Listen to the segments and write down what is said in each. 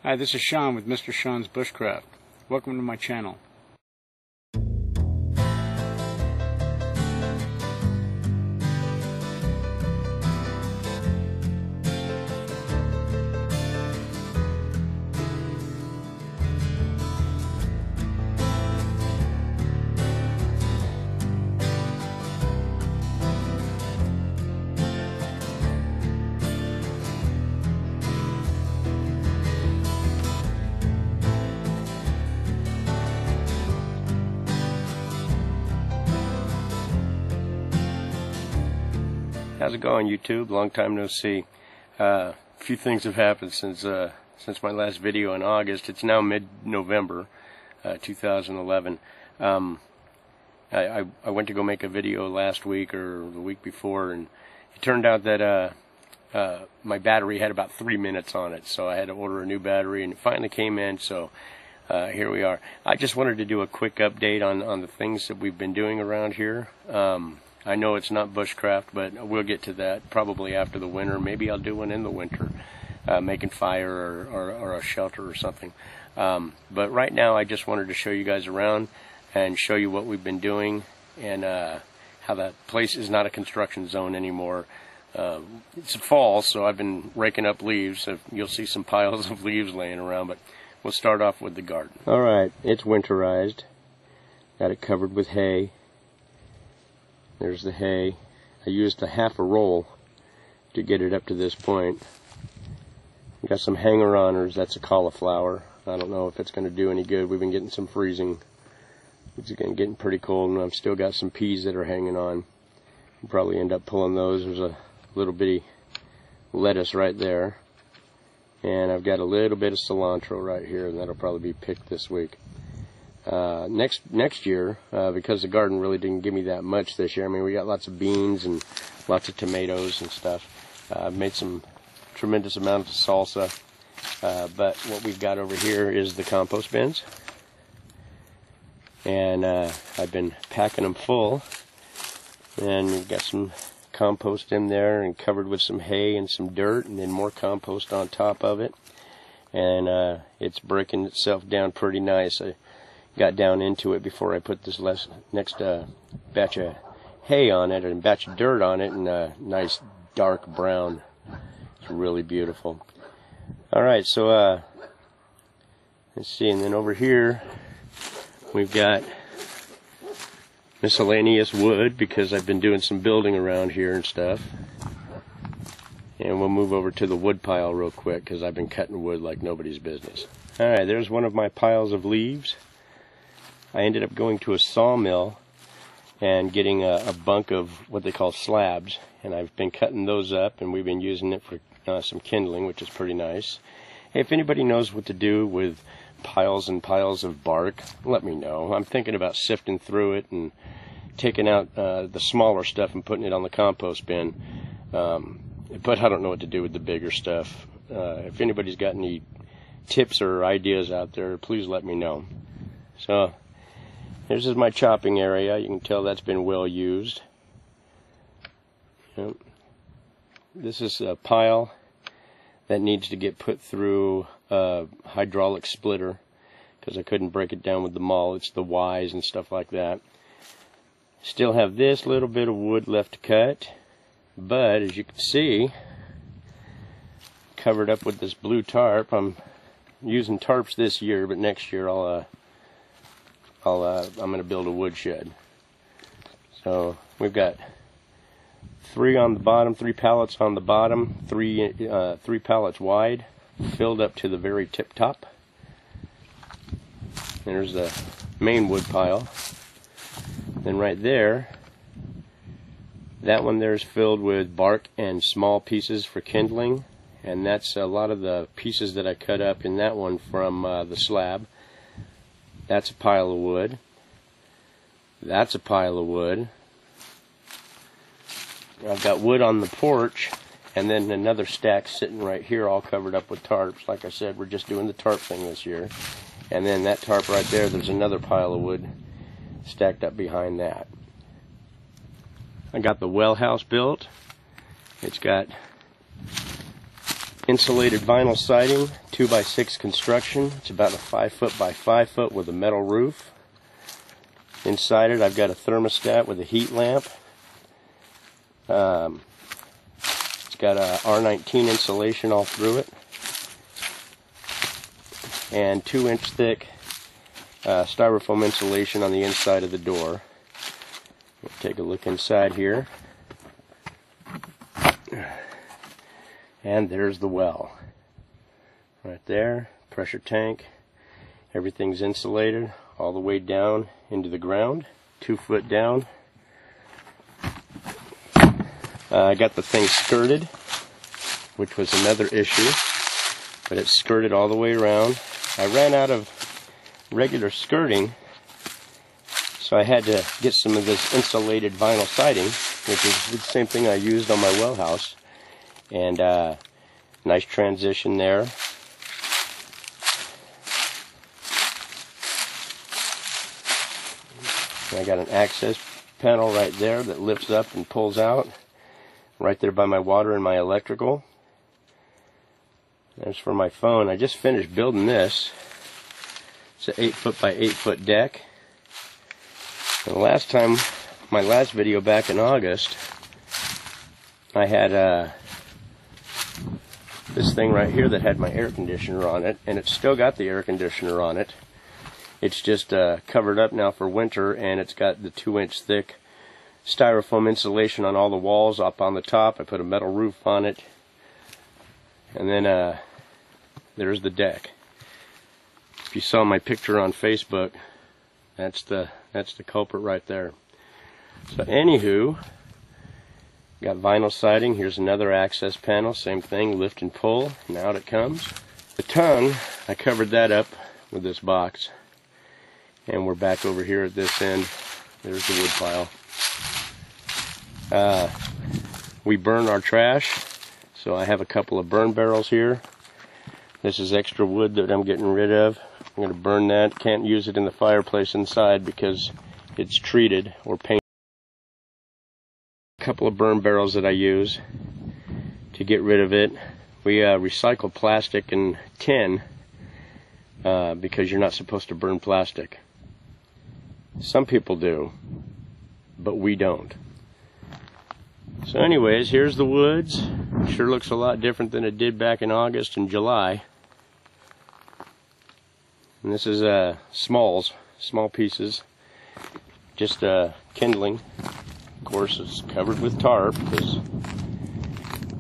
Hi, this is Sean with Mr. Sean's Bushcraft. Welcome to my channel. How's it going, YouTube? Long time no see. A few things have happened since my last video in August. It's now mid-November, 2011. I went to go make a video last week or the week before, and it turned out that my battery had about 3 minutes on it, so I had to order a new battery, and it finally came in. So here we are. I just wanted to do a quick update on the things that we've been doing around here. I know it's not bushcraft, but we'll get to that probably after the winter. Maybe I'll do one in the winter, making fire or a shelter or something. But right now I just wanted to show you guys around and show you what we've been doing, and how the place is not a construction zone anymore. It's fall, so I've been raking up leaves. So you'll see some piles of leaves laying around, but we'll start off with the garden. Alright, it's winterized. Got it covered with hay. There's the hay. I used a half a roll to get it up to this point. Got some hanger-oners. That's a cauliflower. I don't know if it's going to do any good. We've been getting some freezing. It's getting pretty cold, and I've still got some peas that are hanging on. I'll probably end up pulling those. There's a little bitty lettuce right there. And I've got a little bit of cilantro right here, and that'll probably be picked this week. Next year, because the garden really didn't give me that much this year. I mean, we got lots of beans and lots of tomatoes and stuff. I've made some tremendous amount of salsa. But what we've got over here is the compost bins. And I've been packing them full. And we've got some compost in there and covered with some hay and some dirt, and then more compost on top of it. And it's breaking itself down pretty nice. I got down into it before I put this next batch of hay on it and batch of dirt on it, and a nice dark brown. It's really beautiful. Alright, so let's see, and then over here we've got miscellaneous wood, because I've been doing some building around here and stuff. And we'll move over to the wood pile real quick, because I've been cutting wood like nobody's business. Alright, there's one of my piles of leaves. I ended up going to a sawmill and getting a bunk of what they call slabs, and I've been cutting those up, and we've been using it for some kindling, which is pretty nice. Hey, if anybody knows what to do with piles and piles of bark, let me know. I'm thinking about sifting through it and taking out the smaller stuff and putting it on the compost bin, but I don't know what to do with the bigger stuff. If anybody's got any tips or ideas out there, please let me know. So this is my chopping area. You can tell that's been well used. Yep. This is a pile that needs to get put through a hydraulic splitter, because I couldn't break it down with the maul. It's the Ys and stuff like that. Still have this little bit of wood left to cut, but as you can see, covered up with this blue tarp. I'm using tarps this year, but next year I'm going to build a woodshed. So we've got 3 on the bottom, 3 pallets on the bottom, 3 pallets wide, filled up to the very tip top. There's the main wood pile. Then right there, that one there is filled with bark and small pieces for kindling, and that's a lot of the pieces that I cut up in that one from the slab. That's a pile of wood. That's a pile of wood. I've got wood on the porch, and then another stack sitting right here all covered up with tarps. Like I said, we're just doing the tarp thing this year. And then that tarp right there, there's another pile of wood stacked up behind that. I got the well house built. It's got insulated vinyl siding, 2x6 construction. It's about a 5 foot by 5 foot with a metal roof. Inside it, I've got a thermostat with a heat lamp. It's got a R19 insulation all through it, and 2-inch thick styrofoam insulation on the inside of the door. We'll take a look inside here. And there's the well. Right there, pressure tank. Everything's insulated all the way down into the ground, 2 foot down. I got the thing skirted, which was another issue, but it's skirted all the way around. I ran out of regular skirting, so I had to get some of this insulated vinyl siding, which is the same thing I used on my well house. And nice transition there. And I got an access panel right there that lifts up and pulls out, right there by my water and my electrical. There's for my phone. I just finished building this. It's an 8 foot by 8 foot deck. And the last time, my last video back in August, I had this thing right here that had my air conditioner on it, and it's still got the air conditioner on it. It's just covered up now for winter, and it's got the 2-inch thick styrofoam insulation on all the walls up on the top. I put a metal roof on it, and then there's the deck. If you saw my picture on Facebook, that's the culprit right there. So anywho, got vinyl siding. Here's another access panel, same thing, lift and pull, and out it comes. The tongue, I covered that up with this box, and we're back over here at this end. There's the wood pile. We burn our trash, so I have a couple of burn barrels here. This is extra wood that I'm getting rid of. I'm going to burn that. Can't use it in the fireplace inside because it's treated or painted. A couple of burn barrels that I use to get rid of it. We recycle plastic and tin because you're not supposed to burn plastic. Some people do, but we don't. So anyways, here's the woods. Sure looks a lot different than it did back in August and July. And this is small pieces, just kindling. Of course, it's covered with tarp because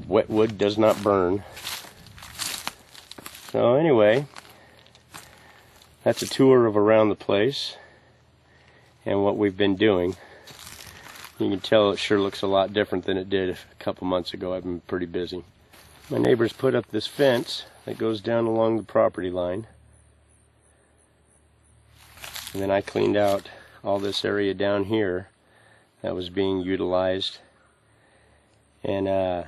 wet wood does not burn. So anyway, that's a tour of around the place and what we've been doing. You can tell it sure looks a lot different than it did a couple months ago. I've been pretty busy. My neighbors put up this fence that goes down along the property line. And then I cleaned out all this area down here that was being utilized, and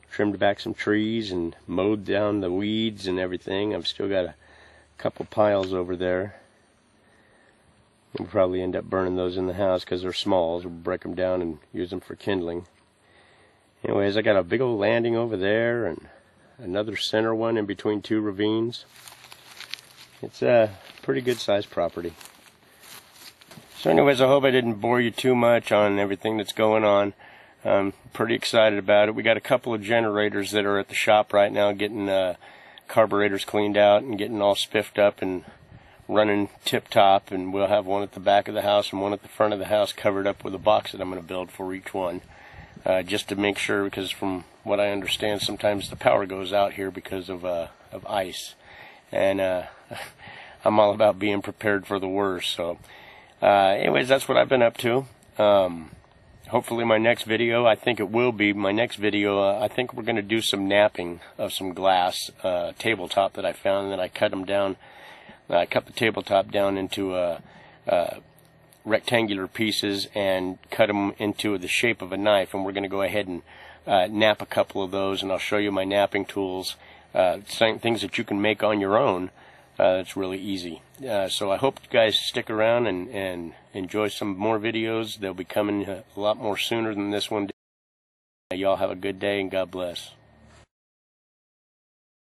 trimmed back some trees and mowed down the weeds and everything. I've still got a couple piles over there. We'll probably end up burning those in the house because they're small. We'll break them down and use them for kindling. Anyways, I got a big old landing over there and another center one in between two ravines. It's a pretty good sized property. So anyways, I hope I didn't bore you too much on everything that's going on. I'm pretty excited about it. We got a couple of generators that are at the shop right now getting carburetors cleaned out and getting all spiffed up and running tip-top, and we'll have one at the back of the house and one at the front of the house covered up with a box that I'm going to build for each one, just to make sure, because from what I understand, sometimes the power goes out here because of ice, and I'm all about being prepared for the worst. So anyways, that's what I've been up to. Hopefully my next video, I think it will be my next video, I think we're going to do some napping of some glass tabletop that I found, and then I cut them down. I cut the tabletop down into rectangular pieces and cut them into the shape of a knife, and we're going to go ahead and nap a couple of those, and I'll show you my napping tools, things that you can make on your own. It's really easy. So I hope you guys stick around and enjoy some more videos. They'll be coming a lot more sooner than this one did. Y'all have a good day, and God bless.